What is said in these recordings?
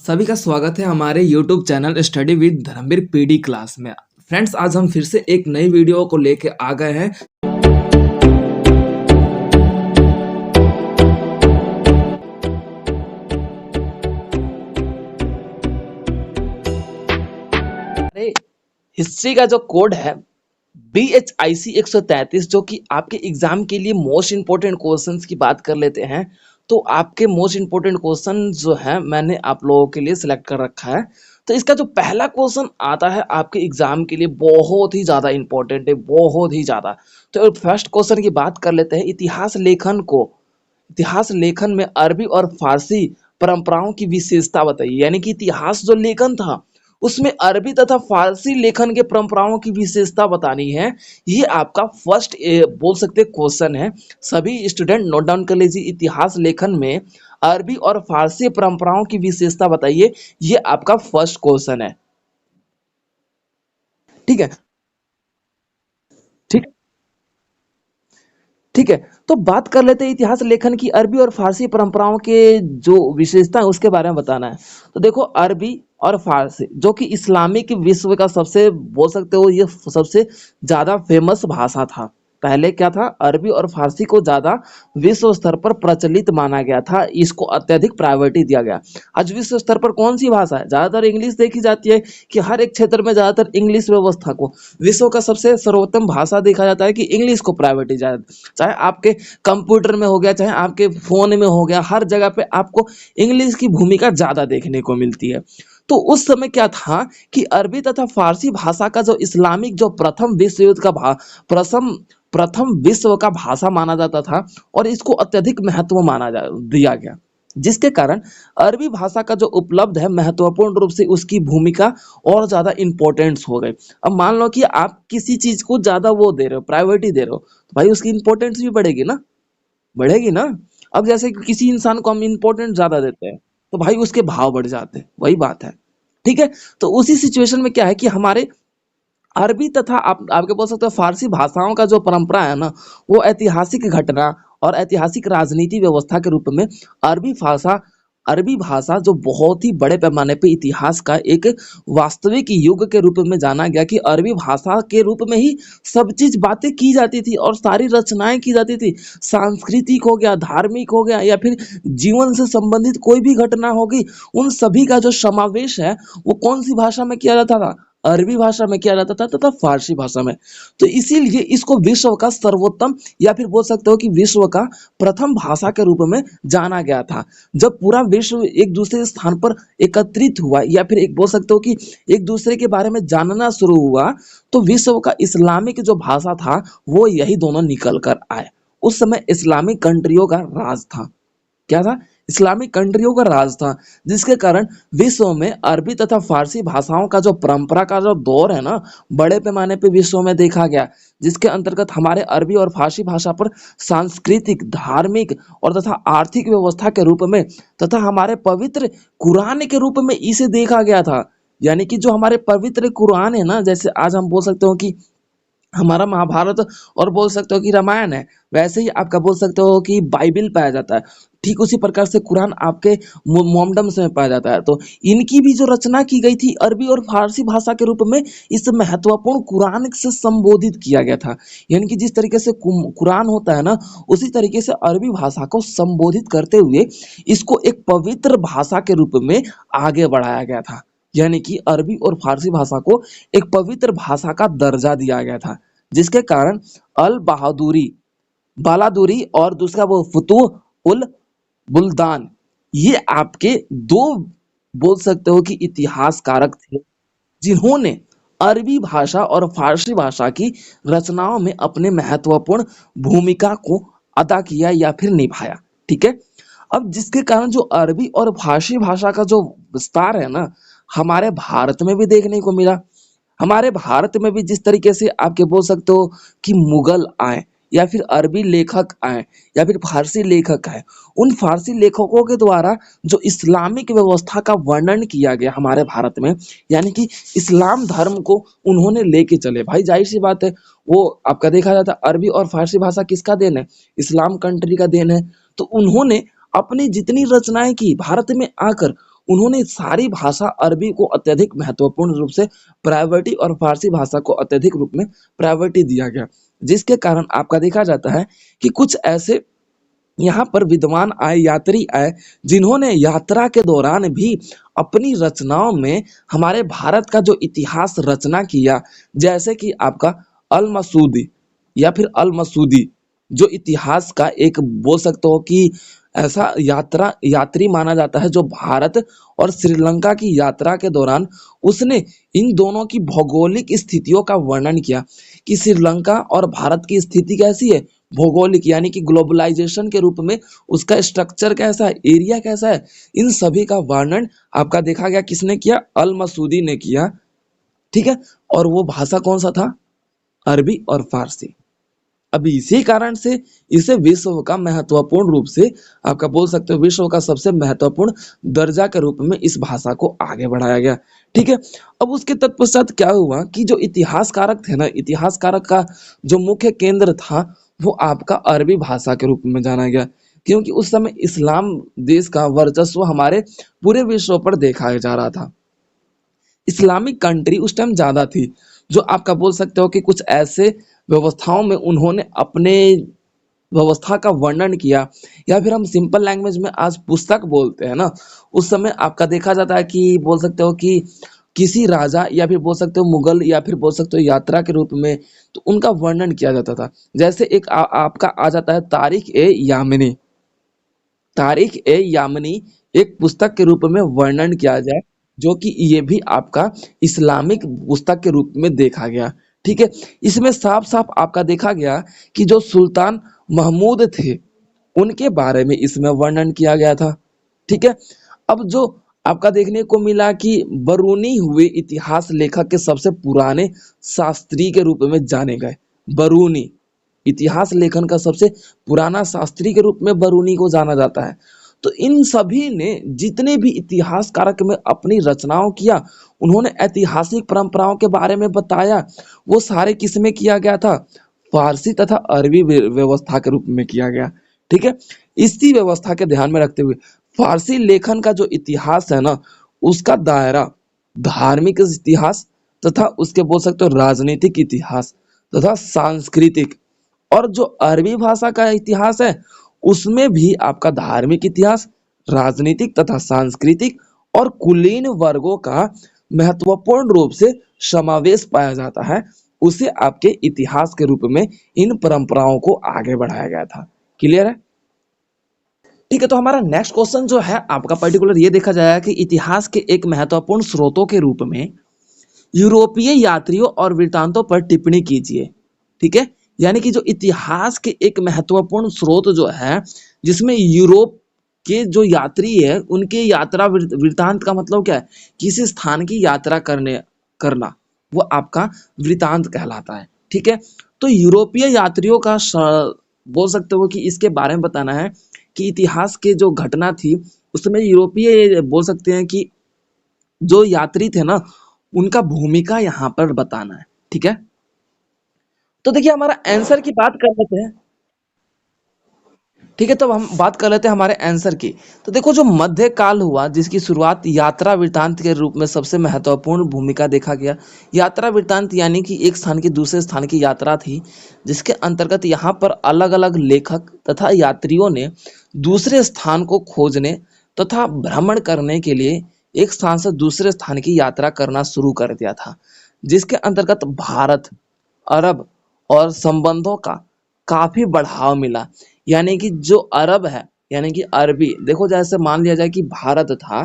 सभी का स्वागत है हमारे YouTube channel study with Dharmveer PD class में। फ्रेंड्स, आज हम फिर से एक नई वीडियो को लेके आ गए हैं। हिस्ट्री का जो कोड है BHIC 133, जो कि आपके एग्जाम के लिए मोस्ट इंपोर्टेंट क्वेश्चंस की बात कर लेते हैं। तो आपके मोस्ट इंपोर्टेंट क्वेश्चन जो है मैंने आप लोगों के लिए सिलेक्ट कर रखा है। तो इसका जो पहला क्वेश्चन आता है आपके एग्जाम के लिए बहुत ही ज़्यादा इंपॉर्टेंट है, बहुत ही ज़्यादा। तो फर्स्ट क्वेश्चन की बात कर लेते हैं। इतिहास लेखन में अरबी और फारसी परंपराओं की विशेषता बताइए। यानी कि इतिहास जो लेखन था उसमें अरबी तथा फारसी लेखन के परंपराओं की विशेषता बतानी है। ये आपका फर्स्ट बोल सकते क्वेश्चन है। सभी स्टूडेंट नोट डाउन कर लीजिए। इतिहास लेखन में अरबी और फारसी परंपराओं की विशेषता बताइए। ये आपका फर्स्ट क्वेश्चन है। ठीक है, ठीक ठीक है। तो बात कर लेते हैं इतिहास लेखन की अरबी और फारसी परंपराओं के जो विशेषता है उसके बारे में बताना है। तो देखो, अरबी और फारसी जो कि इस्लामिक विश्व का सबसे बोल सकते हो ये सबसे ज्यादा फेमस भाषा था। पहले क्या था, अरबी और फारसी को ज्यादा विश्व स्तर पर प्रचलित माना गया था, इसको अत्यधिक प्रायोरिटी दिया गया। आज विश्व स्तर पर कौन सी भाषा है, ज्यादातर इंग्लिश देखी जाती है कि हर एक क्षेत्र में ज्यादातर इंग्लिश व्यवस्था को विश्व का सबसे सर्वोत्तम भाषा देखा जाता है कि इंग्लिश को प्रायोरिटी ज्यादा। चाहे आपके कंप्यूटर में हो गया, चाहे आपके फोन में हो गया, हर जगह पे आपको इंग्लिश की भूमिका ज्यादा देखने को मिलती है। तो उस समय क्या था कि अरबी तथा फारसी भाषा का जो इस्लामिक जो प्रथम विश्व युद्ध का प्रथम प्रथम विश्व का भाषा माना जाता था और इसको अत्यधिक महत्व दिया गया, जिसके कारण अरबी भाषा का जो उपलब्ध है महत्वपूर्ण रूप से उसकी भूमिका और ज्यादा इंपॉर्टेंस हो गई। अब मान लो कि आप किसी चीज को ज्यादा वो दे रहे हो, प्रायोरिटी दे रहे हो, तो भाई उसकी इंपॉर्टेंस भी बढ़ेगी ना, बढ़ेगी ना। अब जैसे कि किसी इंसान को हम इंपॉर्टेंस ज्यादा देते हैं तो भाई उसके भाव बढ़ जाते हैं, वही बात है। ठीक है। तो उसी सिचुएशन में क्या है कि हमारे अरबी तथा आप आपके बोल सकते हो फारसी भाषाओं का जो परंपरा है ना, वो ऐतिहासिक घटना और ऐतिहासिक राजनीति व्यवस्था के रूप में अरबी भाषा अरबी भाषा जो बहुत ही बड़े पैमाने पे इतिहास का एक वास्तविक युग के रूप में जाना गया कि अरबी भाषा के रूप में ही सब चीज बातें की जाती थी और सारी रचनाएं की जाती थी। सांस्कृतिक हो गया, धार्मिक हो गया, या फिर जीवन से संबंधित कोई भी घटना होगी, उन सभी का जो समावेश है वो कौन सी भाषा में किया जाता था, अरबी भाषा में किया जाता था तथा फारसी भाषा में। तो इसीलिए इसको विश्व का सर्वोत्तम या फिर बोल सकते हो कि विश्व का प्रथम भाषा के रूप में जाना गया था। जब पूरा विश्व एक दूसरे स्थान पर एकत्रित हुआ या फिर एक बोल सकते हो कि एक दूसरे के बारे में जानना शुरू हुआ, तो विश्व का इस्लामिक जो भाषा था वो यही दोनों निकल कर आए। उस समय इस्लामिक कंट्रियों का राज था। क्या था, इस्लामिक कंट्रियों का राज था, जिसके कारण विश्व में अरबी तथा फारसी भाषाओं का जो परंपरा का जो दौर है ना, बड़े पैमाने पे विश्व में देखा गया, जिसके अंतर्गत हमारे अरबी और फारसी भाषा पर सांस्कृतिक, धार्मिक और तथा आर्थिक व्यवस्था के रूप में तथा हमारे पवित्र कुरान के रूप में इसे देखा गया था। यानी कि जो हमारे पवित्र कुरान है ना, जैसे आज हम बोल सकते हो कि हमारा महाभारत और बोल सकते हो कि रामायण है, वैसे ही आपका बोल सकते हो कि बाइबिल पाया जाता है। ठीक उसी प्रकार से कुरान आपके मोमडम्स में पाया जाता है। तो इनकी भी जो रचना की गई थी अरबी और फारसी भाषा के रूप में इस महत्वपूर्ण कुरान से संबोधित किया गया था। यानी कि जिस तरीके से कुरान होता है ना, उसी तरीके से अरबी भाषा को संबोधित करते हुए इसको एक पवित्र भाषा के रूप में आगे बढ़ाया गया था। यानी कि अरबी और फारसी भाषा को एक पवित्र भाषा का दर्जा दिया गया था, जिसके कारण अल बहादुरी बालादुरी और दूसरा वो फुतुह उल बुल्दान, ये आपके दो बोल सकते हो कि इतिहासकारक थे जिन्होंने अरबी भाषा और फारसी भाषा की रचनाओं में अपने महत्वपूर्ण भूमिका को अदा किया या फिर निभाया। ठीक है। अब जिसके कारण जो अरबी और फारसी भाषा का जो विस्तार है ना, हमारे भारत में भी देखने को मिला। हमारे भारत में भी जिस तरीके से आपके बोल सकते हो कि मुगल आए या फिर अरबी लेखक आए या फिर फारसी लेखक आए, उन फारसी लेखकों के द्वारा जो इस्लामिक व्यवस्था का वर्णन किया गया हमारे भारत में, यानी कि इस्लाम धर्म को उन्होंने लेके चले। भाई जाहिर सी बात है, वो आपका देखा जाता है अरबी और फारसी भाषा किसका देन है, इस्लाम कंट्री का देन है। तो उन्होंने अपनी जितनी रचनाएं की भारत में आकर उन्होंने सारी भाषा अरबी को अत्यधिक महत्वपूर्ण रूप से प्रायोरिटी और फारसी भाषा को अत्यधिक रूप में प्रायोरिटी दिया गया, जिसके कारण आपका देखा जाता है कि कुछ ऐसे यहाँ पर विद्वान आए, यात्री आए, जिन्होंने यात्रा के दौरान भी अपनी रचनाओं में हमारे भारत का जो इतिहास रचना किया, जैसे कि आपका अल मसूदी या फिर अल मसूदी, जो इतिहास का एक बोल सकते हो कि ऐसा यात्री माना जाता है, जो भारत और श्रीलंका की यात्रा के दौरान उसने इन दोनों की भौगोलिक स्थितियों का वर्णन किया कि श्रीलंका और भारत की स्थिति कैसी है, भौगोलिक यानी कि ग्लोबलाइजेशन के रूप में उसका स्ट्रक्चर कैसा है, एरिया कैसा है, इन सभी का वर्णन आपका देखा गया किसने किया, अल मसूदी ने किया। ठीक है, और वो भाषा कौन सा था, अरबी और फारसी। अब इसी कारण से इसे विश्व का महत्वपूर्ण रूप से आपका बोल सकते हो विश्व का सबसे महत्वपूर्ण दर्जा के रूप में इस भाषा को आगे बढ़ाया गया। ठीक है, अब उसके तत्पश्चात क्या हुआ कि जो इतिहासकारक थे ना, इतिहासकारक का जो मुख्य केंद्र था वो आपका अरबी भाषा के रूप में जाना गया, क्योंकि उस समय इस्लाम देश का वर्चस्व हमारे पूरे विश्व पर देखा जा रहा था। इस्लामिक कंट्री उस टाइम ज्यादा थी, जो आपका बोल सकते हो कि कुछ ऐसे व्यवस्थाओं में उन्होंने अपने व्यवस्था का वर्णन किया, या फिर हम सिंपल लैंग्वेज में आज पुस्तक बोलते हैं ना, उस समय आपका देखा जाता है कि बोल सकते हो कि किसी राजा या फिर बोल सकते हो मुगल या फिर बोल सकते हो यात्रा के रूप में, तो उनका वर्णन किया जाता था। जैसे एक आपका आ जाता है तारिख ए यामिनी, तारिख ए यामिनी एक पुस्तक के रूप में वर्णन किया जाए, जो कि ये भी आपका इस्लामिक पुस्तक के रूप में देखा गया। ठीक है, इसमें साफ साफ आपका देखा गया कि जो सुल्तान महमूद थे उनके बारे में इसमें वर्णन किया गया था। ठीक है, अब जो आपका देखने को मिला कि बरूनी हुए इतिहास लेखक के सबसे पुराने शास्त्री के रूप में जाने गए। बरूनी इतिहास लेखन का सबसे पुराना शास्त्री के रूप में बरूनी को जाना जाता है। तो इन सभी ने जितने भी इतिहासकारक में अपनी रचनाओं किया, उन्होंने ऐतिहासिक परंपराओं के बारे में बताया, वो सारे किसमें किया गया था, फारसी तथा अरबी व्यवस्था के रूप में किया गया। ठीक है, इसी व्यवस्था के ध्यान में रखते हुए फारसी लेखन का जो इतिहास है ना, उसका दायरा धार्मिक इतिहास तथा उसके बोल सकते हो राजनीतिक इतिहास तथा सांस्कृतिक, और जो अरबी भाषा का इतिहास है उसमें भी आपका धार्मिक इतिहास, राजनीतिक तथा सांस्कृतिक और कुलीन वर्गों का महत्वपूर्ण रूप से समावेश पाया जाता है। उसे आपके इतिहास के रूप में इन परंपराओं को आगे बढ़ाया गया था। क्लियर है? ठीक है, तो हमारा नेक्स्ट क्वेश्चन जो है आपका पर्टिकुलर ये देखा जाएगा कि इतिहास के एक महत्वपूर्ण स्रोतों के रूप में यूरोपीय यात्रियों और वृत्तांतों पर टिप्पणी कीजिए। ठीक है, यानी कि जो इतिहास के एक महत्वपूर्ण स्रोत जो है, जिसमें यूरोप के जो यात्री है उनके यात्रा वृत्तांत का मतलब क्या है, किसी स्थान की यात्रा करना, वो आपका वृत्तांत कहलाता है। ठीक है, तो यूरोपीय यात्रियों का बोल सकते हो कि इसके बारे में बताना है कि इतिहास के जो घटना थी उसमें यूरोपीय बोल सकते हैं कि जो यात्री थे ना, उनका भूमिका यहाँ पर बताना है। ठीक है, तो देखिए हमारा आंसर की बात कर लेते हैं। ठीक है, तो हम बात कर लेते हैं हमारे आंसर की। तो देखो जो मध्य काल हुआ, जिसकी शुरुआत यात्रा वृत्तांत के रूप में सबसे महत्वपूर्ण भूमिका देखा गया। यात्रा वृत्तांत यानी कि एक स्थान की दूसरे स्थान की यात्रा थी, जिसके अंतर्गत यहाँ पर अलग अलग लेखक तथा यात्रियों ने दूसरे स्थान को खोजने तथा भ्रमण करने के लिए एक स्थान से दूसरे स्थान की यात्रा करना शुरू कर दिया था, जिसके अंतर्गत भारत, अरब और संबंधों का काफी बढ़ाव मिला। यानी कि जो अरब है, यानी कि अरबी, देखो जैसे मान लिया जाए कि भारत था,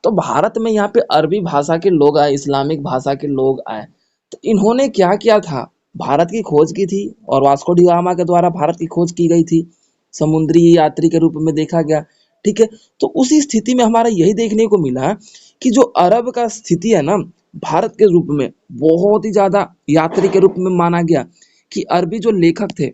तो भारत में यहाँ पे अरबी भाषा के लोग आए, इस्लामिक भाषा के लोग आए, तो इन्होंने क्या किया था, भारत की खोज की थी, और वास्को डी गामा के द्वारा भारत की खोज की गई थी, समुद्री यात्री के रूप में देखा गया। ठीक है, तो उसी स्थिति में हमारा यही देखने को मिला कि जो अरब का स्थिति है ना, भारत के रूप में बहुत ही ज्यादा यात्री के रूप में माना गया, कि अरबी जो लेखक थे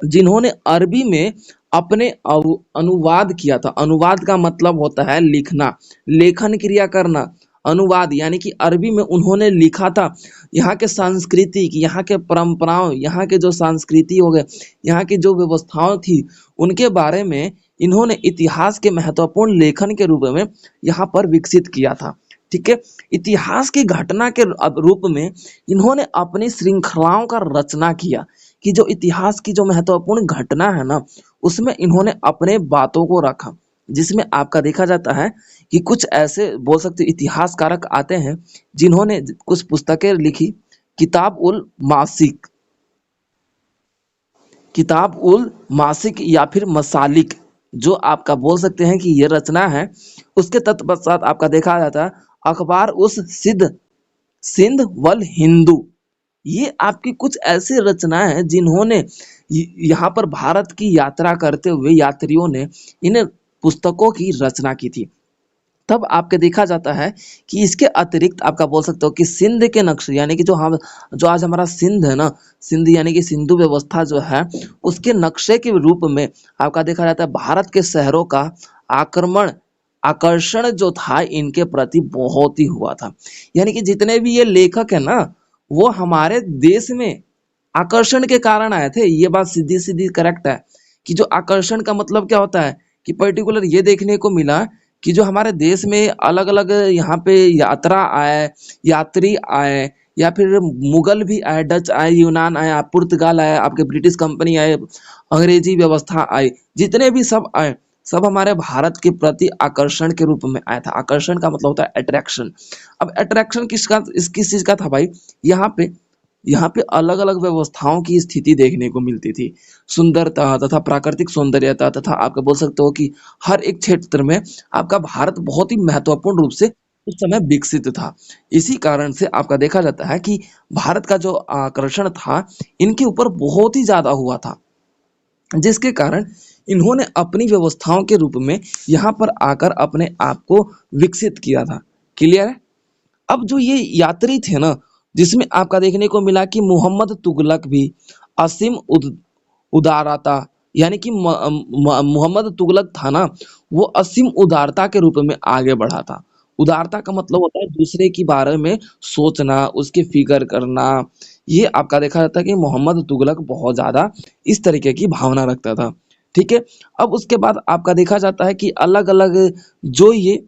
जिन्होंने अरबी में अपने अनुवाद किया था। अनुवाद का मतलब होता है लिखना, लेखन क्रिया करना। अनुवाद यानी कि अरबी में उन्होंने लिखा था, यहाँ के सांस्कृतिक, यहाँ के परंपराओं, यहाँ के जो संस्कृति हो गए, यहाँ की जो व्यवस्थाएं थी, उनके बारे में इन्होंने इतिहास के महत्वपूर्ण लेखन के रूप में यहाँ पर विकसित किया था। ठीक है। इतिहास की घटना के रूप में इन्होंने अपनी श्रृंखलाओं का रचना किया कि जो इतिहास की जो महत्वपूर्ण घटना है ना, उसमें इन्होंने अपने बातों को रखा, जिसमें आपका देखा जाता है कि कुछ ऐसे बोल सकते इतिहासकारक आते हैं जिन्होंने कुछ पुस्तकें लिखी। किताब उल मासिक, किताब उल मासिक या फिर मसालिक, जो आपका बोल सकते हैं कि ये रचना है। उसके तत्पश्चात आपका देखा जाता है अखबार उस सिंध वल हिंदू। ये आपकी कुछ ऐसी रचनाएं हैं जिन्होंने यहाँ पर भारत की यात्रा करते हुए यात्रियों ने इन पुस्तकों की रचना की थी। तब आपके देखा जाता है कि इसके अतिरिक्त आपका बोल सकते हो कि सिंध के नक्शे, यानी कि जो आज हमारा सिंध है ना, सिंध यानी कि सिंधु व्यवस्था जो है, उसके नक्शे के रूप में आपका देखा जाता है भारत के शहरों का आक्रमण आकर्षण जो था इनके प्रति बहुत ही हुआ था। यानी कि जितने भी ये लेखक है ना, वो हमारे देश में आकर्षण के कारण आए थे। ये बात सीधी सीधी करेक्ट है कि जो आकर्षण का मतलब क्या होता है कि पर्टिकुलर ये देखने को मिला कि जो हमारे देश में अलग अलग यहाँ पे यात्रा आए, यात्री आए, या फिर मुगल भी आए, डच आए, यूनान आए, पुर्तगाल आए, आपके ब्रिटिश कंपनी आए, अंग्रेजी व्यवस्था आई, जितने भी सब आए, सब हमारे भारत के प्रति आकर्षण के रूप में आया था। आकर्षण का मतलब होता है अट्रैक्शन। अब अट्रैक्शन किस चीज का था भाई? यहाँ पे अलग अलग व्यवस्थाओं की स्थिति देखने को मिलती थी। सुंदरता तथा प्राकृतिक सौंदर्यता तथा आपका बोल सकते हो कि हर एक क्षेत्र में आपका भारत बहुत ही महत्वपूर्ण रूप से उस समय विकसित था। इसी कारण से आपका देखा जाता है कि भारत का जो आकर्षण था इनके ऊपर बहुत ही ज्यादा हुआ था, जिसके कारण इन्होंने अपनी व्यवस्थाओं के रूप में यहाँ पर आकर अपने आप को विकसित किया था। क्लियर है? अब जो ये यात्री थे ना, जिसमें आपका देखने को मिला कि मोहम्मद तुगलक भी असीम उदारता, यानी कि मोहम्मद तुगलक था ना, वो असीम उदारता के रूप में आगे बढ़ा था। उदारता का मतलब होता है दूसरे के बारे में सोचना, उसकी फिक्र करना। ये आपका देखा जाता है कि मोहम्मद तुगलक बहुत ज्यादा इस तरीके की भावना रखता था। ठीक है। अब उसके बाद आपका देखा जाता है कि अलग अलग जो ये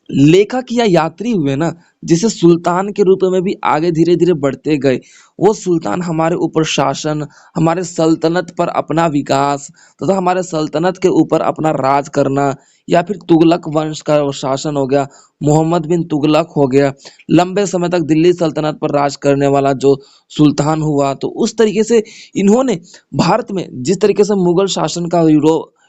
लेखक या यात्री हुए ना, जिसे सुल्तान के रूप में भी आगे धीरे धीरे बढ़ते गए। वो सुल्तान हमारे ऊपर शासन, हमारे सल्तनत पर अपना विकास तथा हमारे सल्तनत के ऊपर अपना राज करना, या फिर तुगलक वंश का वो शासन हो गया, मोहम्मद बिन तुगलक हो गया, लंबे समय तक दिल्ली सल्तनत पर राज करने वाला जो सुल्तान हुआ। तो उस तरीके से इन्होंने भारत में जिस तरीके से मुगल शासन का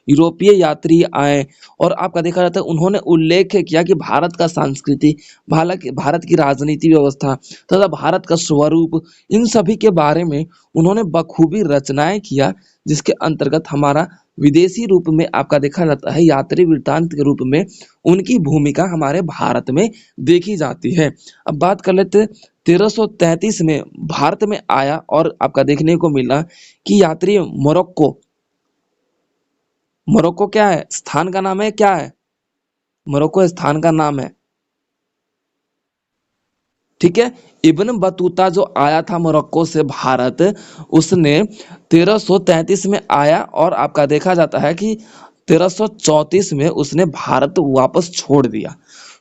यूरोपीय यात्री आए, और आपका देखा जाता है उन्होंने उल्लेख किया कि भारत का संस्कृति, भारत की राजनीति व्यवस्था तथा भारत का स्वरूप, इन सभी के बारे में उन्होंने बखूबी रचनाएं किया, जिसके अंतर्गत हमारा विदेशी रूप में आपका देखा जाता है यात्री वृत्तांत के रूप में उनकी भूमिका हमारे भारत में देखी जाती है। अब बात कर लेते 1333 में भारत में आया, और आपका देखने को मिला कि यात्री मोरक्को, मोरक्को क्या है? स्थान का नाम है, क्या है? मोरक्को स्थान का नाम है। ठीक है। इब्न बतूता जो आया था मोरक्को से भारत, उसने 1333 में आया, और आपका देखा जाता है कि 1334 में उसने भारत वापस छोड़ दिया।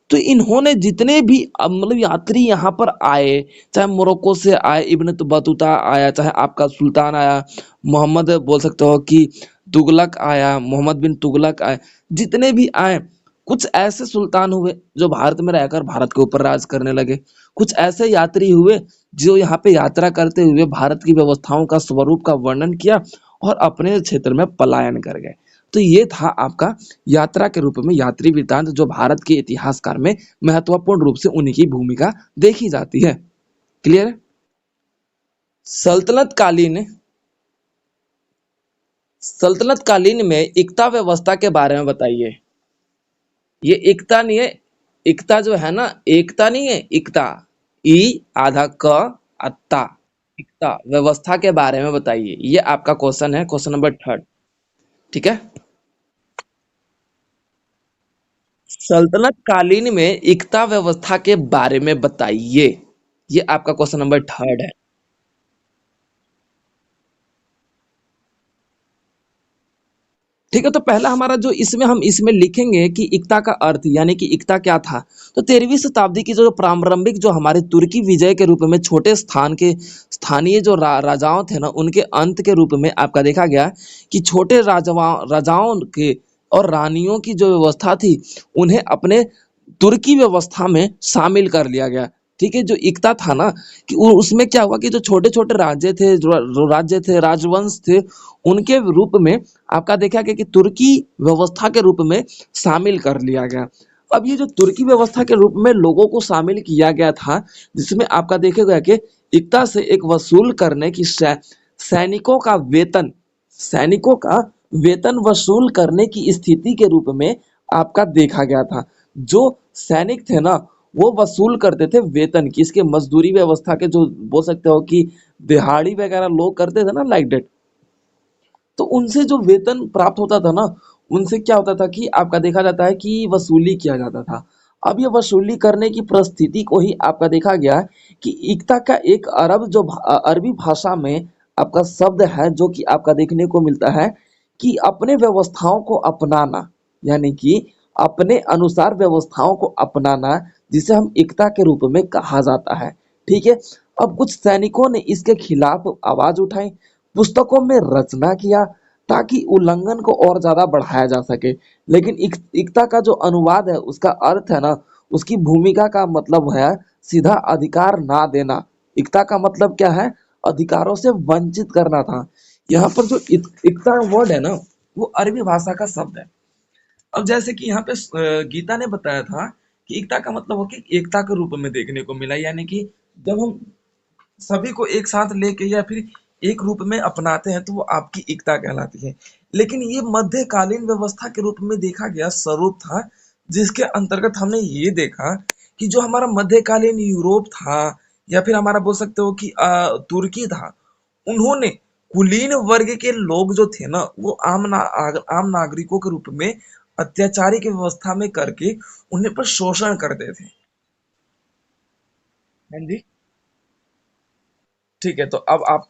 तो इन्होंने जितने भी मतलब यात्री यहाँ पर आए, चाहे मोरक्को से आए इब्न बतूता आया, चाहे आपका सुल्तान आया, मोहम्मद बोल सकते हो कि तुगलक आया, मोहम्मद बिन तुगलक आए, जितने भी आए, कुछ ऐसे सुल्तान हुए जो भारत में रहकर भारत के ऊपर राज करने लगे। कुछ ऐसे यात्री हुए जो यहाँ पे यात्रा करते हुए भारत की व्यवस्थाओं का स्वरूप का वर्णन किया और अपने क्षेत्र में पलायन कर गए। तो ये था आपका यात्रा के रूप में यात्री वृत्तांत, जो भारत के इतिहासकार में महत्वपूर्ण रूप से उन्हीं की भूमिका देखी जाती है। क्लियर है? सल्तनत कालीन सल्तनत कालीन में इक्ता व्यवस्था के बारे में बताइए। ये एकता नहीं है, इक्ता जो है ना, एकता नहीं है, इक्ता, ई आधा क अत्ता, इक्ता व्यवस्था के बारे में बताइए। ये आपका क्वेश्चन है, क्वेश्चन नंबर थर्ड। ठीक है। सल्तनत कालीन में इक्ता व्यवस्था के बारे में बताइए। ये आपका क्वेश्चन नंबर थर्ड है। ठीक है, तो पहला हमारा जो इसमें हम इसमें लिखेंगे कि इक्ता का अर्थ यानी कि इक्ता क्या था। तो 13वीं शताब्दी की जो प्रारंभिक जो हमारे तुर्की विजय के रूप में छोटे स्थान के स्थानीय जो राजाओं थे ना, उनके अंत के रूप में आपका देखा गया कि छोटे राजाओं के और रानियों की जो व्यवस्था थी, उन्हें अपने तुर्की व्यवस्था में शामिल कर लिया गया। ठीक है, जो इक्ता था ना कि उसमें क्या हुआ कि जो छोटे छोटे राज्य थे, जो राज्य थे, राजवंश थे, उनके रूप में आपका देखा गया कि तुर्की व्यवस्था के रूप में शामिल कर लिया गया। अब ये जो तुर्की व्यवस्था के रूप में लोगों को शामिल किया गया था, जिसमें आपका देखेगा कि इक्ता से एक वसूल करने की सैनिकों का वेतन सैनिकों का वेतन वसूल करने की स्थिति के रूप में आपका देखा गया था। जो सैनिक थे ना, वो वसूल करते थे वेतन की, इसके मजदूरी व्यवस्था के जो बोल सकते हो कि दिहाड़ी वगैरह लोग करते थे ना, लाइक डेट। तो उनसे जो वेतन प्राप्त होता था ना, उनसे क्या होता था कि आपका देखा जाता है कि वसूली किया जाता था। अब ये वसूली करने की परिस्थिति को ही आपका देखा गया कि इक्ता का एक अरबी भाषा में आपका शब्द है, जो कि आपका देखने को मिलता है कि अपने व्यवस्थाओं को अपनाना, यानी कि अपने अनुसार व्यवस्थाओं को अपनाना, जिसे हम इक्ता के रूप में कहा जाता है। ठीक है, अब कुछ सैनिकों ने इसके खिलाफ आवाज उठाई, पुस्तकों में रचना किया, ताकि उल्लंघन को और ज्यादा बढ़ाया जा सके। लेकिन एकता का जो अनुवाद है, उसका अर्थ है ना, उसकी भूमिका का मतलब है सीधा अधिकार ना देना। एकता का मतलब क्या है? अधिकारों से वंचित करना था। यहाँ पर जो एकता वर्ड है ना, वो अरबी भाषा का शब्द है। अब जैसे कि यहाँ पे गीता ने बताया था कि एकता का मतलब हो कि एकता के रूप में देखने को मिला, यानी कि जब हम सभी को एक साथ लेके या फिर एक रूप में अपनाते हैं, तो वो आपकी एकता कहलाती है। लेकिन ये मध्यकालीन व्यवस्था के रूप में देखा गया स्वरूप था, जिसके अंतर्गत हमने ये देखा कि जो हमारा मध्यकालीन यूरोप था, या फिर हमारा बोल सकते हो कि तुर्की था, उन्होंने कुलीन वर्ग के लोग जो थे ना, वो आम नागरिकों के रूप में अत्याचारी की व्यवस्था में करके उन्हें पर शोषण करते थे। हाँ जी। ठीक है, तो अब आप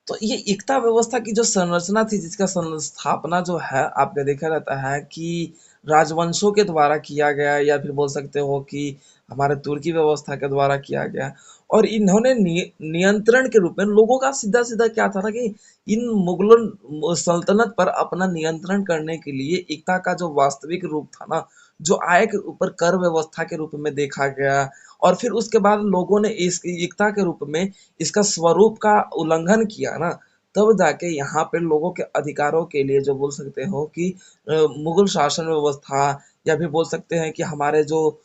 तो ये एकता व्यवस्था की जो संरचना थी, जिसका संस्थापना जो है आपका देखा जाता है कि राजवंशों के द्वारा किया गया, या फिर बोल सकते हो कि हमारे तुर्की व्यवस्था के द्वारा किया गया। और इन्होंने नियंत्रण के रूप में लोगों का सीधा सीधा क्या था ना कि इन मुगलों सल्तनत पर अपना नियंत्रण करने के लिए एकता का जो वास्तविक रूप था ना, जो आय के ऊपर कर व्यवस्था के रूप में देखा गया। और फिर उसके बाद लोगों ने इस एकता के रूप में इसका स्वरूप का उल्लंघन किया ना, तब जाके यहाँ पे लोगों के अधिकारों के लिए जो बोल सकते हो कि मुगल शासन व्यवस्था, या फिर बोल सकते हैं कि हमारे जो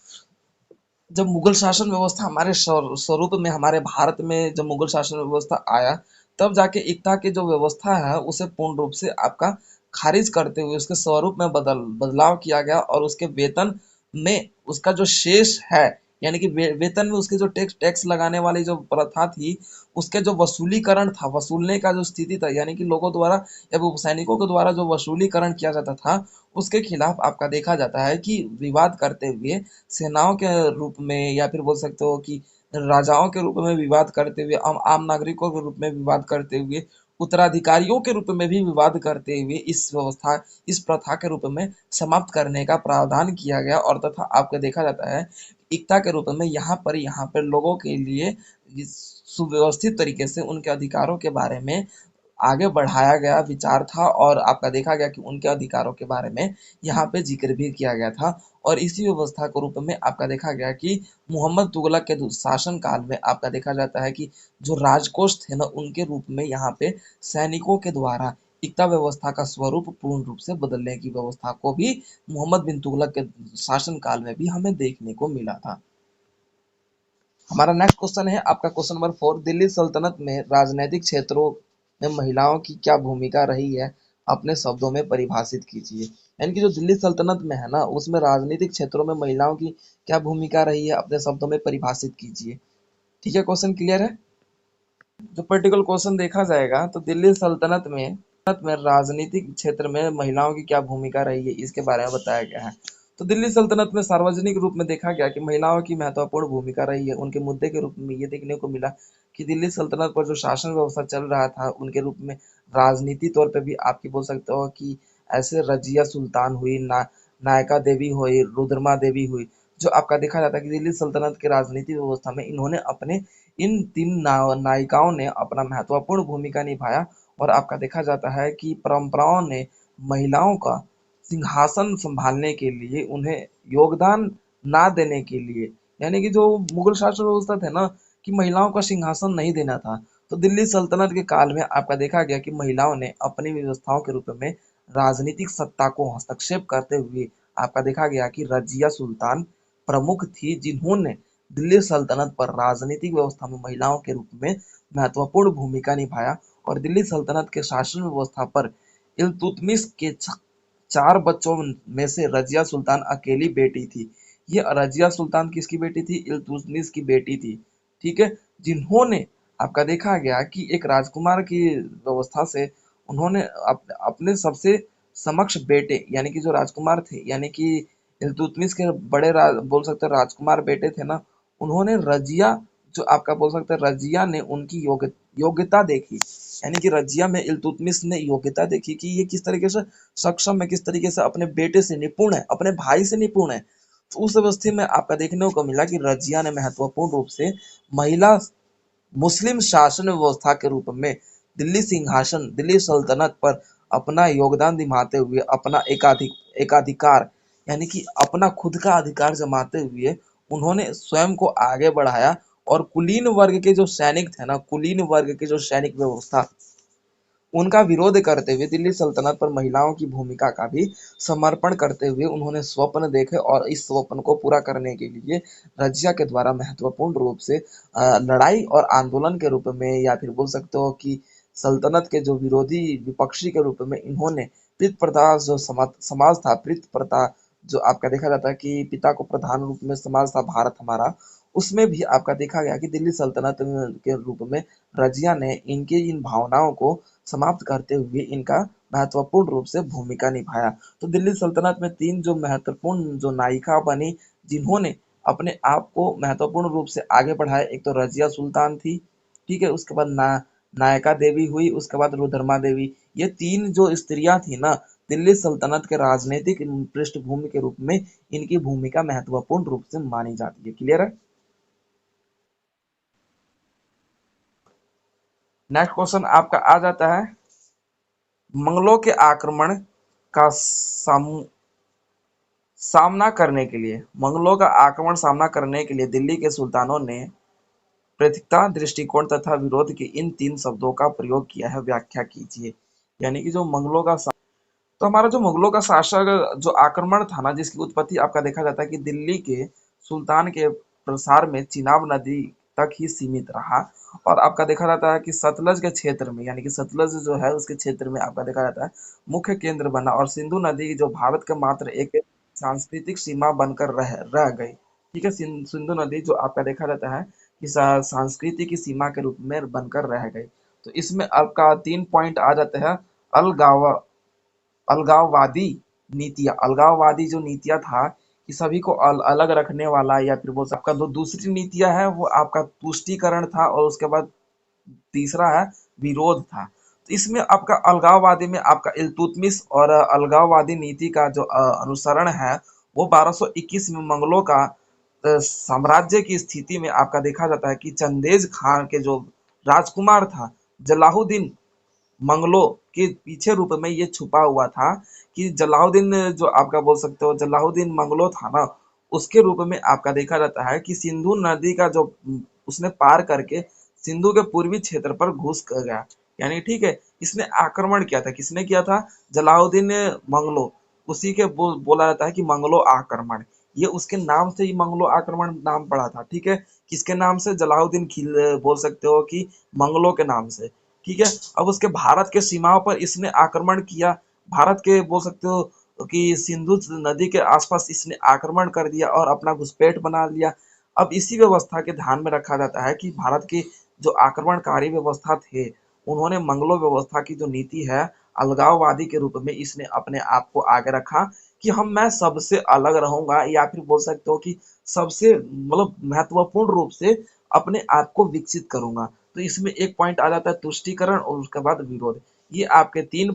जब मुगल शासन व्यवस्था हमारे स्वरूप में हमारे भारत में जब मुगल शासन व्यवस्था आया, तब जाके एकता की जो व्यवस्था है उसे पूर्ण रूप से आपका खारिज करते हुए उसके स्वरूप में बदलाव किया गया, और उसके वेतन में उसका जो शेष है, यानी कि वेतन में उसके जो टैक्स टैक्स लगाने वाली जो प्रथा थी, उसके जो वसूलीकरण था, वसूलने का जो स्थिति था, यानी कि लोगों द्वारा या वो सैनिकों के द्वारा जो वसूलीकरण किया जाता था, उसके खिलाफ आपका देखा जाता है कि विवाद करते हुए सेनाओं के रूप में, या फिर बोल सकते हो कि राजाओं के रूप में विवाद करते हुए, आम नागरिकों के रूप में विवाद करते हुए, उत्तराधिकारियों के रूप में भी विवाद करते हुए इस प्रथा के रूप में समाप्त करने का प्रावधान किया गया। और तथा आपको देखा जाता है एकता के रूप में यहाँ पर लोगों के लिए सुव्यवस्थित तरीके से उनके अधिकारों के बारे में आगे बढ़ाया गया विचार था, और आपका देखा गया कि उनके अधिकारों के बारे में यहाँ पे जिक्र भी किया गया था। और इसी व्यवस्था के रूप में आपका देखा गया कि मोहम्मद तुगलक के शासन काल में आपका देखा जाता है कि जो राजकोष थे ना, उनके रूप में यहाँ पे सैनिकों के द्वारा एकता व्यवस्था का स्वरूप पूर्ण रूप से बदलने की व्यवस्था को भी मोहम्मद बिन तुगलक के शासन काल में भी हमें देखने को मिला था। हमारा नेक्स्ट क्वेश्चन है आपका क्वेश्चन नंबर 4, दिल्ली सल्तनत में राजनीतिक क्षेत्रों में महिलाओं की क्या भूमिका रही है, अपने शब्दों में परिभाषित कीजिए। यानी कि जो दिल्ली सल्तनत में है ना, उसमें राजनीतिक क्षेत्रों में महिलाओं की क्या भूमिका रही है, अपने शब्दों में परिभाषित कीजिए। ठीक है, क्वेश्चन क्लियर है। जो पर्टिकुलर क्वेश्चन देखा जाएगा, तो दिल्ली सल्तनत में राजनीतिक क्षेत्र में महिलाओं की क्या भूमिका रही है, इसके बारे में बताया गया है। तो दिल्ली सल्तनत में सार्वजनिक रूप में देखा गया कि महिलाओं की महत्वपूर्ण भूमिका रही है। उनके मुद्दे के रूप में ये देखने को मिला कि दिल्ली सल्तनत पर जो शासन व्यवस्था चल रहा था, उनके रूप में राजनीति तौर पे भी आपकी बोल सकते हो कि ऐसे रजिया सुल्तान हुई, नायका देवी हुई, रुद्रमा देवी हुई, जो आपका देखा जाता है कि दिल्ली सल्तनत की राजनीति व्यवस्था में इन्होंने अपने इन तीन नायिकाओं ने अपना महत्वपूर्ण भूमिका निभाया। और आपका देखा जाता है कि परंपराओं ने महिलाओं का सिंहासन संभालने के लिए, उन्हें योगदान ना देने के लिए, यानी कि जो मुगल शासन व्यवस्था थे ना, कि महिलाओं का सिंहासन नहीं देना था, तो दिल्ली सल्तनत के काल में आपका देखा गया कि महिलाओं ने अपनी व्यवस्थाओं के रूप में राजनीतिक सत्ता को हस्तक्षेप करते हुए आपका देखा गया कि रजिया सुल्तान प्रमुख थी, जिन्होंने दिल्ली सल्तनत पर राजनीतिक व्यवस्था में महिलाओं के रूप में महत्वपूर्ण भूमिका निभाया। और दिल्ली सल्तनत के शासन व्यवस्था पर इल्तुतमिश के चार बच्चों में से रजिया सुल्तान अकेली बेटी थी। ये रजिया सुल्तान किसकी बेटी थी? इल्तुतमिश की बेटी थी। ठीक है, जिन्होंने आपका देखा गया कि एक राजकुमार की व्यवस्था से उन्होंने अपने सबसे समक्ष बेटे, यानी कि जो राजकुमार थे, यानी कि इल्तुतमिश के बड़े बोल सकते हैं राजकुमार बेटे थे ना, उन्होंने रजिया, जो आपका बोल सकते हैं रजिया ने उनकी योग्यता देखी, यानी कि रजिया में इल्तुतमिश ने योग्यता देखी कि ये किस तरीके से सक्षम है, किस तरीके से अपने बेटे से निपुण है, अपने भाई से निपुण है। तो उस अवस्था में आपका देखने को मिला कि रजिया ने महत्वपूर्ण रूप से महिला मुस्लिम शासन व्यवस्था के रूप में दिल्ली सिंहासन, दिल्ली सल्तनत पर अपना योगदान दिखाते हुए, अपना एकाधिकार, यानी कि अपना खुद का अधिकार जमाते हुए उन्होंने स्वयं को आगे बढ़ाया। और कुलीन वर्ग के जो सैनिक थे ना, कुलीन वर्ग के जो सैनिक व्यवस्था, उनका विरोध करते हुए दिल्ली सल्तनत पर महिलाओं की भूमिका का भी समर्पण करते हुए उन्होंने स्वप्न देखे। और इस स्वप्न को पूरा करने के लिए रजिया के द्वारा महत्वपूर्ण रूप से लड़ाई और आंदोलन के रूप में, या फिर बोल सकते हो कि सल्तनत के जो विरोधी विपक्षी के रूप में, इन्होंने पितृ प्रथा जो समाज था, पितृ प्रथा जो आपका देखा जाता है कि पिता को प्रधान रूप में समाज था भारत हमारा, उसमें भी आपका देखा गया कि दिल्ली सल्तनत के रूप में रजिया ने इनके इन भावनाओं को समाप्त करते हुए इनका महत्वपूर्ण रूप से भूमिका निभाया। तो दिल्ली सल्तनत में तीन जो महत्वपूर्ण जो नायिका बनी, जिन्होंने अपने आप को महत्वपूर्ण रूप से आगे बढ़ाया, एक तो रजिया सुल्तान थी, ठीक है, उसके बाद नायका देवी हुई, उसके बाद रुद्रमा देवी। ये तीन जो स्त्रियां थी ना, दिल्ली सल्तनत के राजनीतिक पृष्ठभूमि के रूप में इनकी भूमिका महत्वपूर्ण रूप से मानी जाती है। क्लियर है? नेक्स्ट क्वेश्चन आपका आ जाता है, मंगलों के आक्रमण का सामना करने के लिए, मंगलों का आक्रमण सामना करने के लिए दिल्ली के सुल्तानों ने पृथकता, दृष्टिकोण तथा विरोध के इन तीन शब्दों का प्रयोग किया है। व्याख्या कीजिए। यानी कि जो मंगलों का, तो हमारा जो मुगलों का शासक जो आक्रमण था ना, जिसकी उत्पत्ति आपका देखा जाता है कि दिल्ली के सुल्तान के प्रसार में चिनाब नदी तक ही सीमित रहा। और आपका देखा जाता है कि सतलज के क्षेत्र में, यानी कि सतलज जो है उसके क्षेत्र में आपका देखा जाता है मुख्य केंद्र बना। और सिंधु नदी जो भारत का मात्र एक सांस्कृतिक सीमा बनकर रह गई। ठीक है, सिंधु नदी जो आपका देखा जाता है कि संस्कृति की सीमा के रूप में बनकर रह गई। तो इसमें आपका 3 पॉइंट आ जाते हैं। अलगाव अलगाववादी नीतियाँ, अलगाववादी जो नीतियाँ था कि सभी को अलग रखने वाला, या फिर वो सबका, जो दूसरी नीतियाँ है वो आपका तुष्टीकरण था, और उसके बाद तीसरा है विरोध था। तो इसमें आपका अलगाववादी में आपका इल्तुतमिश और अलगाववादी नीति का जो अनुसरण है, वो 1221 में मंगलों का साम्राज्य की स्थिति में आपका देखा जाता है कि चंदेज खान के जो राजकुमार था जलाहुद्दीन मंगलो के पीछे रूप में ये छुपा हुआ था कि जलाउद्दीन, जो आपका बोल सकते हो जलाउद्दीन मंगलो था ना, उसके रूप में आपका देखा जाता है कि सिंधु नदी का जो उसने पार करके सिंधु के पूर्वी क्षेत्र पर घुस गया। यानी ठीक है, इसने आक्रमण किया था। किसने किया था? जलाउद्दीन मंगलो। उसी के बोला जाता है कि मंगलो आक्रमण। ये उसके नाम से ही मंगलो आक्रमण नाम पड़ा था। ठीक है, किसके नाम से? जलाउद्दीन खिल बोल सकते हो कि मंगलो के नाम से। ठीक है, अब उसके भारत के सीमाओं पर इसने आक्रमण किया। भारत के बोल सकते हो कि सिंधु नदी के आसपास इसने आक्रमण कर दिया और अपना घुसपैठ बना लिया। अब इसी व्यवस्था के ध्यान में रखा जाता है कि भारत की जो आक्रमणकारी व्यवस्था थे, उन्होंने मंगलो व्यवस्था की जो नीति है अलगाववादी के रूप में इसने अपने आप को आगे रखा कि हम मैं सबसे अलग रहूंगा, या फिर बोल सकते हो कि सबसे मतलब महत्वपूर्ण रूप से अपने आप को विकसित करूंगा। तो इसमें एक पॉइंट आ जाता है तुष्टीकरण, और उसके बाद विरोध। ये आपके 3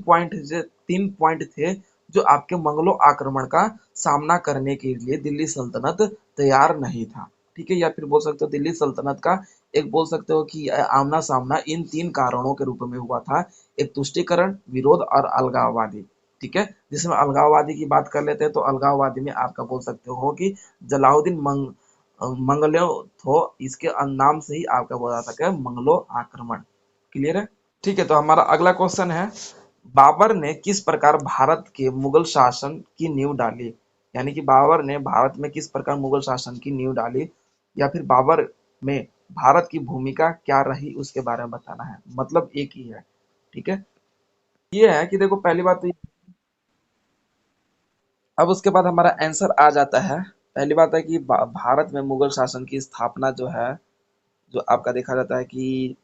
पॉइंट थे जो आपके मंगलो आक्रमण का सामना करने के लिए दिल्ली सल्तनत तैयार नहीं था। ठीक है, या फिर बोल सकते हो दिल्ली सल्तनत का एक बोल सकते हो कि आमना सामना इन 3 कारणों के रूप में हुआ था। एक तुष्टीकरण, विरोध और अलगाववादी। ठीक है, जिसमें अलगाववादी की बात कर लेते हैं तो अलगाववादी में आपका बोल सकते हो कि जलाउद्दीन मंगलो थो, इसके नाम से ही आपका बोला जा सकता है मंगलो आक्रमण। क्लियर है? ठीक है, तो हमारा अगला क्वेश्चन है, बाबर ने किस प्रकार भारत के मुगल शासन की नींव डाली? यानी कि बाबर ने भारत में किस प्रकार मुगल शासन की नींव डाली, या फिर बाबर में भारत की भूमिका क्या रही उसके बारे में बताना है। मतलब एक ही है। ठीक है, ये है कि देखो पहली बात तो अब उसके बाद हमारा आंसर आ जाता है। पहली बात है कि भारत में मुगल शासन की स्थापना जो है, जो आपका देखा जाता है कि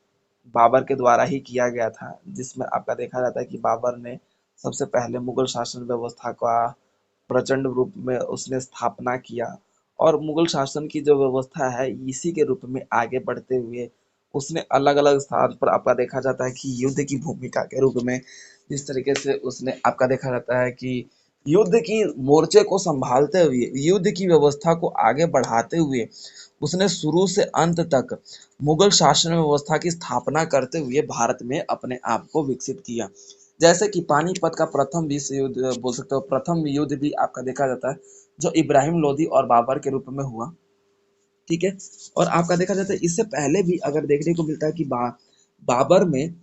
बाबर के द्वारा ही किया गया था, जिसमें आपका देखा जाता है कि बाबर ने सबसे पहले मुगल शासन व्यवस्था का प्रचंड रूप में उसने स्थापना किया, और मुगल शासन की जो व्यवस्था है इसी के रूप में आगे बढ़ते हुए उसने अलग अलग स्थान पर आपका देखा जाता है कि युद्ध की भूमिका के रूप में जिस तरीके से उसने आपका देखा जाता है कि युद्ध की मोर्चे को संभालते हुए, युद्ध की व्यवस्था को आगे बढ़ाते हुए उसने शुरू से अंत तक मुगल शासन व्यवस्था की स्थापना करते हुए भारत में अपने आप को विकसित किया। जैसे कि पानीपत का प्रथम विश्व युद्ध बोल सकते हो, प्रथम युद्ध भी आपका देखा जाता है जो इब्राहिम लोदी और बाबर के रूप में हुआ। ठीक है, और आपका देखा जाता है इससे पहले भी अगर देखने को मिलता है कि बाबर में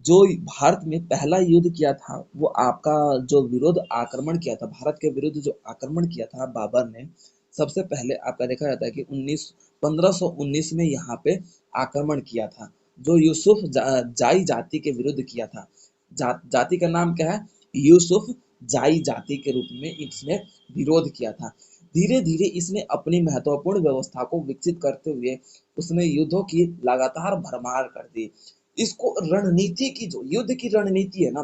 जो भारत में पहला युद्ध किया था, वो आपका जो विरोध आक्रमण किया था, भारत के विरुद्ध जो आक्रमण किया था बाबर ने, सबसे पहले आपका देखा जाता है कि 1519 में यहाँ पे आक्रमण किया था, जो यूसुफ जाई जाति के विरुद्ध किया था। जाति का नाम क्या है? यूसुफ जाई जाति के रूप में इसने विरोध किया था। धीरे धीरे इसने अपनी महत्वपूर्ण व्यवस्था को विकसित करते हुए उसने युद्धों की लगातार भरमार कर दी। इसको रणनीति की, जो युद्ध की रणनीति है ना,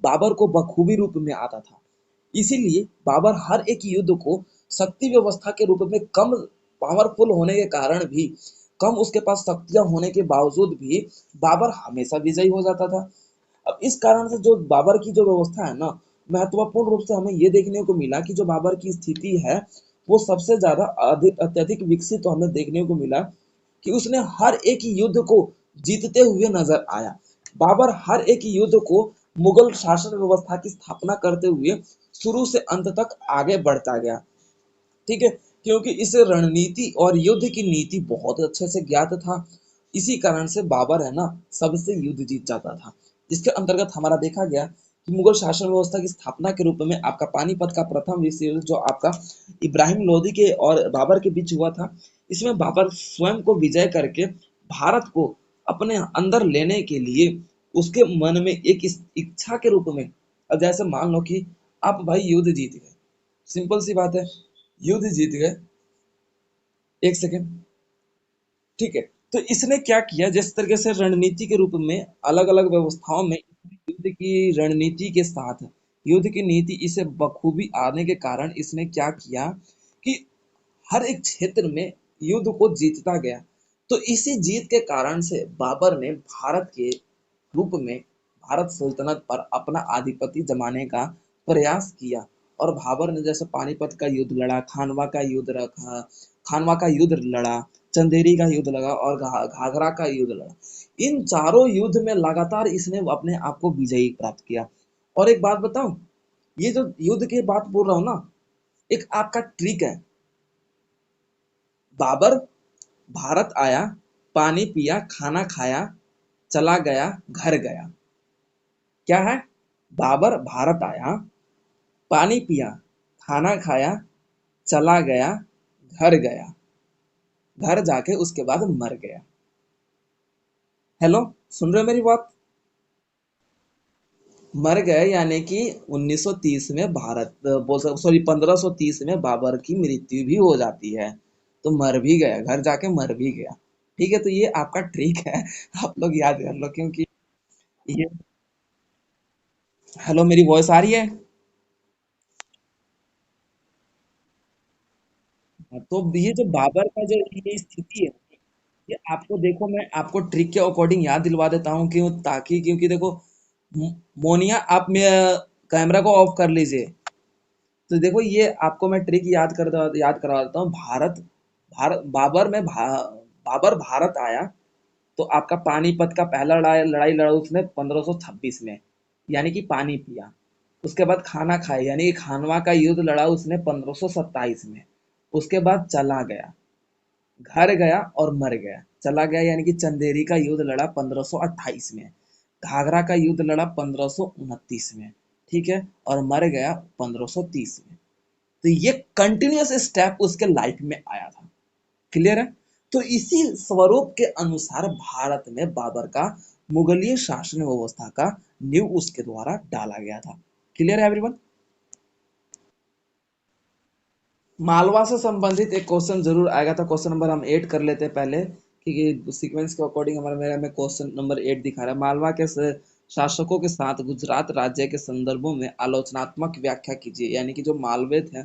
बाबर को बखूबी रूप में आता था। इसीलिए बाबर हर एक युद्ध को शक्ति व्यवस्था के रूप में कम पावरफुल होने के कारण भी, कम उसके पास शक्तियां होने के बावजूद भी बाबर हमेशा विजयी हो जाता था। अब इस कारण से जो बाबर की जो व्यवस्था है ना, महत्वपूर्ण रूप से हमें ये देखने को मिला कि जो बाबर की स्थिति है वो सबसे ज्यादा अधिक अत्यधिक विकसित तो हमें देखने को मिला कि उसने हर एक युद्ध को जीतते हुए नजर आया। बाबर हर एक युद्ध को मुगल शासन व्यवस्था की स्थापना करते हुए शुरू से अंत तक आगे बढ़ता गया। ठीक है, क्योंकि इसे रणनीति और युद्ध की नीति बहुत अच्छे से ज्ञात था। इसी कारण से बाबर है ना सबसे युद्ध जीत जाता था। इसके अंतर्गत हमारा देखा गया कि मुगल शासन व्यवस्था की स्थापना के रूप में आपका पानीपत का प्रथम विश्व युद्ध जो आपका इब्राहिम लोदी के और बाबर के बीच हुआ था, इसमें बाबर स्वयं को विजय करके भारत को अपने अंदर लेने के लिए उसके मन में एक इच्छा के रूप में, अब जैसे मान लो कि आप भाई युद्ध जीत गए, सिंपल सी बात है, युद्ध जीत गए, एक सेकेंड। ठीक है, तो इसने क्या किया, जिस तरीके से रणनीति के रूप में अलग अलग व्यवस्थाओं में युद्ध की रणनीति के साथ युद्ध की नीति इसे बखूबी आने के कारण इसने क्या किया कि हर एक क्षेत्र में युद्ध को जीतता गया। तो इसी जीत के कारण से बाबर ने भारत के रूप में भारत सल्तनत पर अपना आधिपत्य जमाने का प्रयास किया, और बाबर ने जैसे पानीपत का युद्ध लड़ा, खानवा का युद्ध लड़ा, चंदेरी का युद्ध लगा और घाघरा का युद्ध लड़ा। इन चारों युद्ध में लगातार इसने अपने आप को विजयी प्राप्त किया। और एक बात बताऊं, ये जो युद्ध की बात बोल रहा हूं ना, एक आपका ट्रिक है। बाबर भारत आया, पानी पिया, खाना खाया, चला गया, घर गया। क्या है? बाबर भारत आया, पानी पिया, खाना खाया, चला गया, घर गया, घर जाके उसके बाद मर गया। हेलो, सुन रहे हो मेरी बात? मर गए यानी कि 1930 में भारत बोल सकते, सॉरी 1530 में बाबर की मृत्यु भी हो जाती है। तो मर भी गया, घर जाके मर भी गया। ठीक है, तो ये आपका ट्रिक है, आप लोग याद कर लो, क्योंकि ये, हेलो मेरी वॉइस आ रही है? हाँ, तो ये जो बाबर का जो ये स्थिति है, ये आपको देखो, मैं आपको ट्रिक के अकॉर्डिंग याद दिलवा देता हूँ, क्यों, ताकि, क्योंकि देखो, मोनिया, आप कैमरा को ऑफ कर लीजिए। तो देखो, ये आपको मैं ट्रिक याद करवा देता हूँ। भारत भारत बाबर में बाबर भारत आया, तो आपका पानीपत का पहला लड़ाई लड़ाई लड़ा उसने 1526 में, यानी कि पानी पिया। उसके बाद खाना खाए, यानी कि खानवा का युद्ध लड़ा उसने 1527 में। उसके बाद चला गया, घर गया और मर गया। चला गया यानी कि चंदेरी का युद्ध लड़ा 1528 में, घाघरा का युद्ध लड़ा 1529 में, ठीक है, और मर गया 1530 में। तो ये कंटिन्यूअस स्टेप उसके लाइफ में आया था। क्लियर है? तो इसी स्वरूप के अनुसार भारत में बाबर का मुगलीय शासन व्यवस्था का नींव उसके द्वारा डाला गया था। क्लियर है एवरीवन? मालवा से संबंधित एक क्वेश्चन जरूर आएगा, तो क्वेश्चन नंबर हम 8 कर लेते हैं पहले, क्योंकि सीक्वेंस के अकॉर्डिंग हमारा मेरा में क्वेश्चन नंबर 8 दिखा रहा है। मालवा के शासकों के साथ गुजरात राज्य के संदर्भों में आलोचनात्मक व्याख्या कीजिए। यानी कि जो मालवे थे,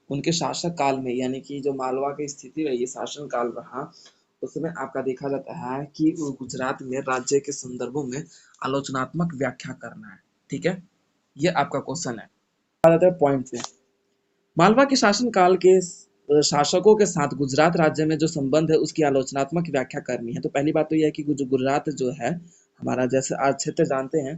उनके शासक काल में, यानी कि जो मालवा की स्थिति रही, शासन काल रहा, उसमें आपका देखा जाता है कि वो गुजरात में राज्य के संदर्भों में आलोचनात्मक व्याख्या करना है। ठीक है, ये आपका क्वेश्चन है। आ जाता है पॉइंट पे। मालवा के शासनकाल के शासकों के साथ गुजरात राज्य में जो संबंध है उसकी आलोचनात्मक व्याख्या करनी है। तो पहली बात तो यह है कि जो गुजरात जो है हमारा, जैसे आज क्षेत्र जानते हैं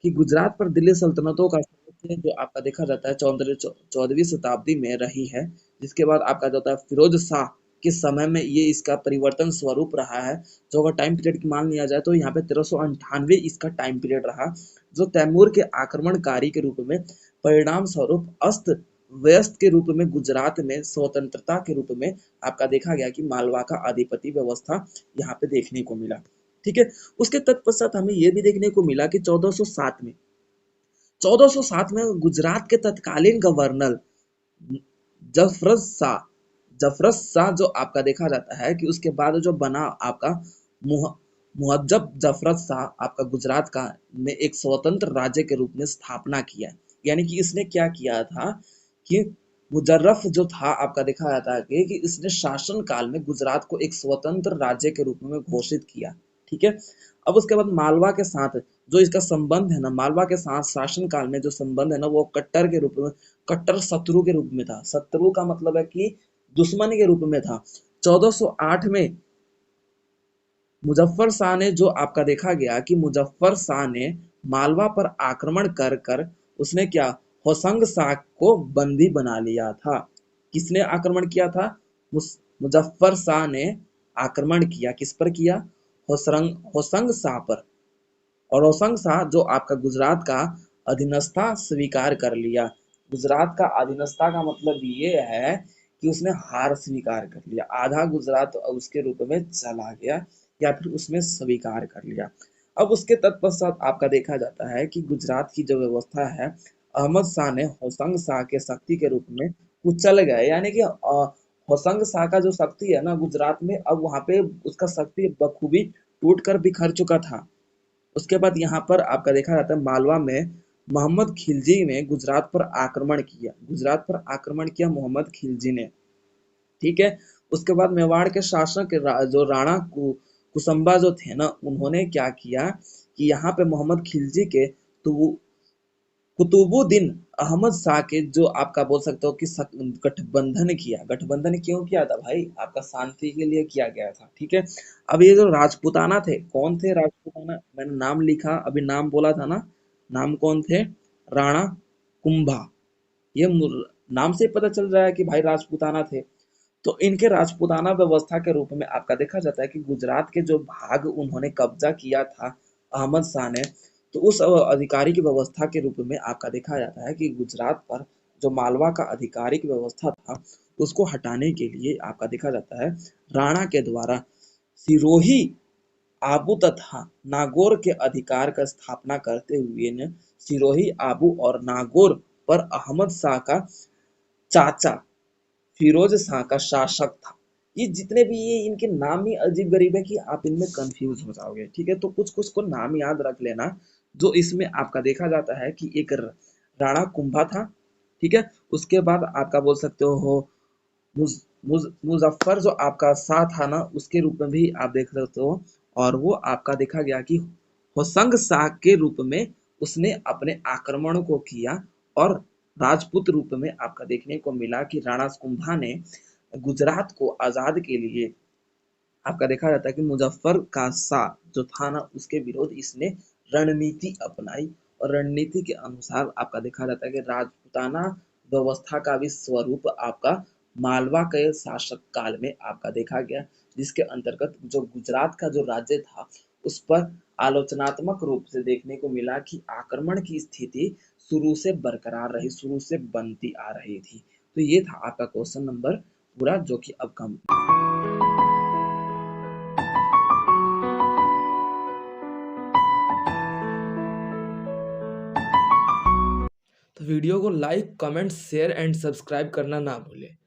कि गुजरात पर दिल्ली सल्तनतों का साम्राज्य जो आपका देखा जाता है 14वीं शताब्दी में रही है। जिसके बाद आपका जो होता है फिरोज शाह के समय में ये इसका परिवर्तन स्वरूप रहा है। जो अगर टाइम पीरियड की मान लिया जाए तो यहाँ पे 1398 इसका टाइम पीरियड रहा, जो तैमूर के आक्रमणकारी के रूप में परिणाम स्वरूप अस्त व्यस्त के रूप में गुजरात में स्वतंत्रता के रूप में आपका देखा गया कि मालवा का आधिपत्य व्यवस्था यहाँ पे देखने को मिला। ठीक है, उसके तत्पश्चात हमें यह भी देखने को मिला कि 1407 में गुजरात के तत्कालीन गवर्नर जफरत शाह जफरत शाह जो आपका देखा जाता है कि उसके बाद जो बना आपका मुहज्जब जफरत शाह आपका गुजरात का ने एक स्वतंत्र राज्य के रूप में स्थापना किया। यानी कि इसने क्या किया था कि मुजर्रफ जो था आपका देखा जाता है कि इसने शासन काल में गुजरात को एक स्वतंत्र राज्य के रूप में घोषित किया। ठीक है, अब उसके बाद मालवा के साथ जो इसका संबंध है ना, मालवा के साथ शासन काल में जो संबंध है ना, वो कट्टर के रूप में, कट्टर शत्रु के रूप में था। शत्रु का मतलब है कि दुश्मन के रूप में था। 1408 में मुजफ्फर शाह ने जो आपका देखा गया कि मुजफ्फर शाह ने मालवा पर आक्रमण कर कर उसने क्या, होशंग शाह को बंदी बना लिया था। किसने आक्रमण किया था? मुजफ्फर शाह ने आक्रमण किया। किस पर किया? होशंग शाह पर। और होशंग शाह जो आपका गुजरात का अधीनस्था स्वीकार कर लिया। गुजरात का अधीनस्था का मतलब ये है कि उसने हार स्वीकार कर लिया, आधा गुजरात उसके रूप में चला गया या फिर उसने स्वीकार कर लिया। अब उसके तत्पश्चात आपका देखा जाता है कि गुजरात की जो व्यवस्था है, अहमद शाह ने होशंग शाह के शक्ति के रूप में कुचल गए। यानी कि होशंग शाह का जो शक्ति है ना गुजरात में, अब वहां पे उसका शक्ति बखूबी टूट कर बिखर चुका था। उसके बाद यहाँ पर आपका देखा जाता है मालवा में मोहम्मद खिलजी ने गुजरात पर आक्रमण किया। गुजरात पर आक्रमण किया मोहम्मद खिलजी ने। ठीक है, उसके बाद मेवाड़ के शासक जो राणा कुसुम्बा जो थे ना, उन्होंने क्या किया कि यहाँ पे मोहम्मद खिलजी के तो कुतुबुद्दीन अहमद शाह के जो आपका बोल सकते हो कि गठबंधन किया। गठबंधन क्यों किया था भाई? आपका शांति के लिए किया गया था। ठीक है, अब ये जो राजपूताना थे, कौन थे राजपूताना? मैंने नाम लिखा, अभी नाम बोला था ना, नाम कौन थे? राणा कुंभा। ये नाम से पता चल रहा है कि भाई राजपूताना थे। तो इनके राजपूताना व्यवस्था के रूप में आपका देखा जाता है कि गुजरात के जो भाग उन्होंने कब्जा किया था अहमद शाह ने, तो उस अधिकारी की व्यवस्था के रूप में आपका देखा जाता है कि गुजरात पर जो मालवा का आधिकारिक व्यवस्था था उसको हटाने के लिए आपका देखा जाता है राणा के द्वारा सिरोही, आबू तथा नागौर के अधिकार का स्थापना करते हुए ने सिरोही, आबू और नागौर पर अहमद शाह का चाचा फिरोज शाह का शासक था। ये जितने भी ये इनके नाम ही अजीब गरीब है कि आप इनमें कंफ्यूज हो जाओगे। ठीक है, तो कुछ कुछ को नाम याद रख लेना। जो इसमें आपका देखा जाता है कि एक राणा कुंभा था। ठीक है, उसके बाद आपका बोल सकते हो मुजफ्फर जो आपका शाह था ना, उसके रूप में भी आप देख सकते हो। और वो आपका देखा गया कि होशंग शाह के रूप में उसने अपने आक्रमण को किया। और राजपूत रूप में आपका देखने को मिला कि राणा कुंभा ने गुजरात को आजाद के लिए आपका देखा जाता है कि मुजफ्फर का शाह जो था ना, उसके विरोध इसने रणनीति अपनाई। और रणनीति के अनुसार आपका देखा जाता है कि राजपूताना व्यवस्था का भी स्वरूप आपका मालवा के शासक काल में आपका देखा गया, जिसके अंतर्गत जो गुजरात का जो राज्य था उस पर आलोचनात्मक रूप से देखने को मिला कि आक्रमण की स्थिति शुरू से बरकरार रही, शुरू से बनती आ रही थी। तो ये था आपका क्वेश्चन नंबर पूरा, जो कि अब कम। तो वीडियो को like, comment, share and subscribe करना ना भूलें।